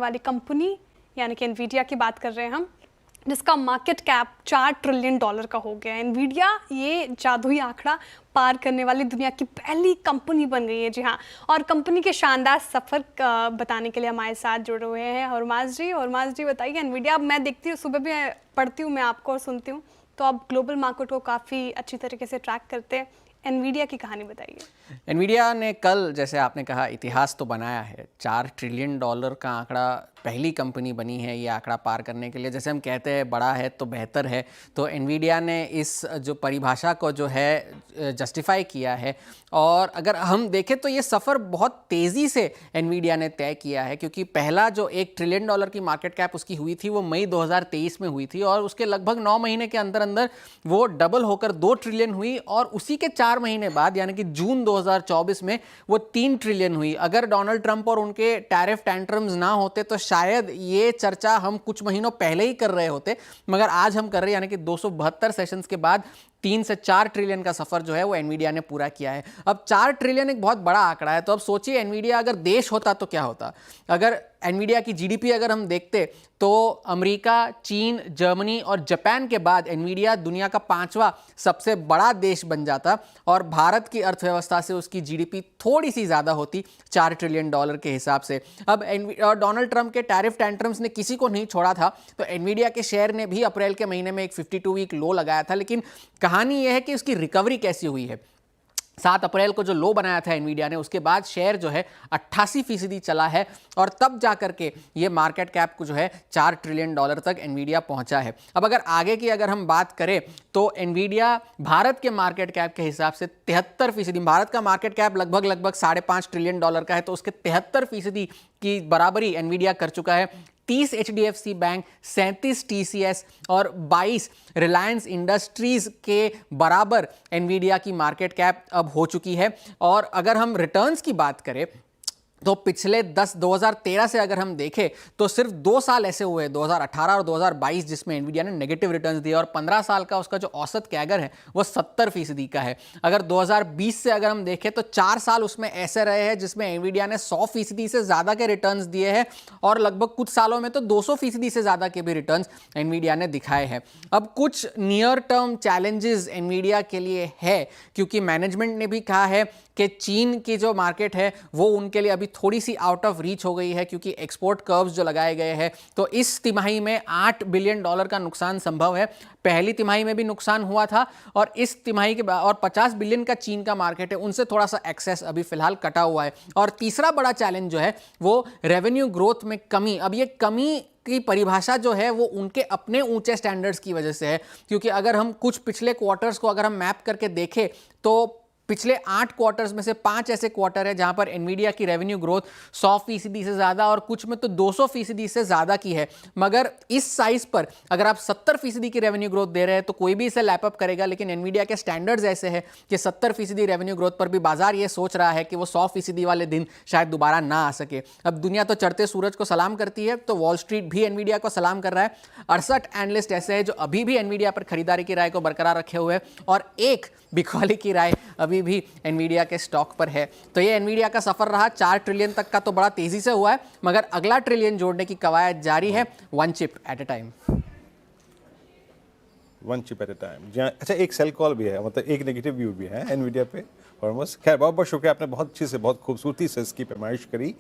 वाली कंपनी यानी कि एनवीडिया की बात कर रहे हैं हम, जिसका मार्केट कैप $4 ट्रिलियन का हो गया है। एनवीडिया ये जादुई आंकड़ा पार करने वाली दुनिया की पहली कंपनी बन गई है। जी हाँ, और कंपनी के शानदार सफ़र बताने के लिए हमारे साथ जुड़े हुए हैं हरमास जी। हरमास जी बताइए, एनवीडिया मैं देखती हूँ, सुबह भी पढ़ती हूँ मैं आपको और सुनती हूँ, तो आप ग्लोबल मार्केट को काफ़ी अच्छी तरीके से ट्रैक करते हैं। एनवीडिया की कहानी बताइए। एनवीडिया ने कल, जैसे आपने कहा, इतिहास तो बनाया है। $4 ट्रिलियन का आंकड़ा, पहली कंपनी बनी है ये आंकड़ा पार करने के लिए। जैसे हम कहते हैं बड़ा है तो बेहतर है, तो एनवीडिया ने इस जो परिभाषा को जो है जस्टिफाई किया है। और अगर हम देखें तो ये सफ़र बहुत तेज़ी से एनवीडिया ने तय किया है, क्योंकि पहला जो $1 ट्रिलियन की मार्केट कैप उसकी हुई थी वो मई 2023 में हुई थी, और उसके लगभग 9 महीने के अंदर अंदर वो डबल होकर 2 ट्रिलियन हुई, और उसी के 4 महीने बाद यानी कि जून 2024 में वो 3 ट्रिलियन हुई। अगर डोनाल्ड ट्रंप और उनके टैरिफ टेंट्रम्स ना होते तो शायद ये चर्चा हम कुछ महीनों पहले ही कर रहे होते, मगर आज हम कर रहे हैं, यानी कि 272 सेशंस के बाद 3 से 4 ट्रिलियन का सफ़र जो है वो एनवीडिया ने पूरा किया है। अब 4 ट्रिलियन एक बहुत बड़ा आंकड़ा है, तो अब सोचिए एनवीडिया अगर देश होता तो क्या होता। अगर एनवीडिया की जीडीपी अगर हम देखते तो अमेरिका, चीन, जर्मनी और जापान के बाद एनवीडिया दुनिया का 5वां सबसे बड़ा देश बन जाता, और भारत की अर्थव्यवस्था से उसकी जीडीपी थोड़ी सी ज़्यादा होती $4 ट्रिलियन के हिसाब से। अब डोनाल्ड ट्रंप के टैरिफ टेंट्रम्स ने किसी को नहीं छोड़ा था, तो एनवीडिया के शेयर ने भी अप्रैल के महीने में एक 52 वीक लो लगाया था। लेकिन कहानी यह है कि उसकी रिकवरी कैसी हुई है। 7 अप्रैल को जो लो बनाया था एनवीडिया ने, उसके बाद शेयर जो है 88% चला है, और तब जा करके ये मार्केट कैप को जो है $4 ट्रिलियन तक एनवीडिया पहुंचा है। अब अगर आगे की अगर हम बात करें तो एनवीडिया भारत के मार्केट कैप के हिसाब से 73%, भारत का मार्केट कैप लगभग $5.5 ट्रिलियन का है, तो उसके 73% की बराबरी एनवीडिया कर चुका है। 30 एचडीएफसी बैंक, 37 टीसीएस और 22 रिलायंस इंडस्ट्रीज के बराबर एनवीडिया की मार्केट कैप अब हो चुकी है। और अगर हम रिटर्न्स की बात करें तो पिछले 2013 से अगर हम देखें तो सिर्फ 2 साल ऐसे हुए, 2018 और 2022, जिसमें एनवीडिया ने नेगेटिव रिटर्न्स दिए, और 15 साल का उसका जो औसत कैगर है वो 70% का है। अगर 2020 से अगर हम देखें तो 4 साल उसमें ऐसे रहे हैं जिसमें एनवीडिया ने 100% से ज़्यादा के रिटर्न्स दिए हैं, और लगभग कुछ सालों में तो 200% से ज़्यादा के भी रिटर्न्स एनवीडिया ने दिखाए हैं। अब कुछ नियर टर्म चैलेंजेस एनवीडिया के लिए है, क्योंकि मैनेजमेंट ने भी कहा है कि चीन की जो मार्केट है वो उनके लिए अभी थोड़ी सी आउट ऑफ रीच हो गई है, क्योंकि एक्सपोर्ट कर्व्स जो लगाए गए हैं, तो इस तिमाही में $8 बिलियन का नुकसान संभव है। पहली तिमाही में भी नुकसान हुआ था, और इस तिमाही के बाद, और 50 बिलियन का चीन का मार्केट है, उनसे थोड़ा सा एक्सेस अभी फिलहाल कटा हुआ है। और तीसरा बड़ा चैलेंज जो है वो रेवेन्यू ग्रोथ में कमी। अब ये कमी की परिभाषा जो है वो उनके अपने ऊंचे स्टैंडर्ड्स की वजह से है, क्योंकि अगर हम कुछ पिछले क्वार्टर्स को अगर हम मैप करके देखें तो पिछले 8 क्वार्टर्स में से 5 ऐसे क्वार्टर है जहां पर एनवीडिया की रेवेन्यू ग्रोथ 100% से ज़्यादा, और कुछ में तो 200% से ज़्यादा की है। मगर इस साइज पर अगर आप 70% की रेवेन्यू ग्रोथ दे रहे हैं तो कोई भी इसे लैपअप करेगा, लेकिन एनवीडिया के स्टैंडर्ड्स ऐसे हैं कि 70% रेवेन्यू ग्रोथ पर भी बाजार ये सोच रहा है कि वो 100% वाले दिन शायद दोबारा ना आ सके। अब दुनिया तो चढ़ते सूरज को सलाम करती है, तो वॉल स्ट्रीट भी एनवीडिया को सलाम कर रहा है। 68 एनालिस्ट ऐसे हैं जो अभी भी एनवीडिया पर खरीदारी की राय को बरकरार रखे हुए हैं, और एक बिकवाली की राय अभी भी एनवीडिया के स्टॉक पर है। तो ये एनवीडिया का सफर रहा। 4 ट्रिलियन तक का तो बड़ा तेजी से हुआ है, मगर अगला ट्रिलियन जोड़ने की कवायद जारी है, 1 chip at a time. 1 chip at a time. अच्छा, एक सेल कॉल भी है, मतलब एक नेगेटिव व्यू भी है एनवीडिया पे। और खैर बहुत बहुत शुक्रिया, आपने बहुत अच्छी से, बहुत खूबसूरती से इसकी पैमाइश करी।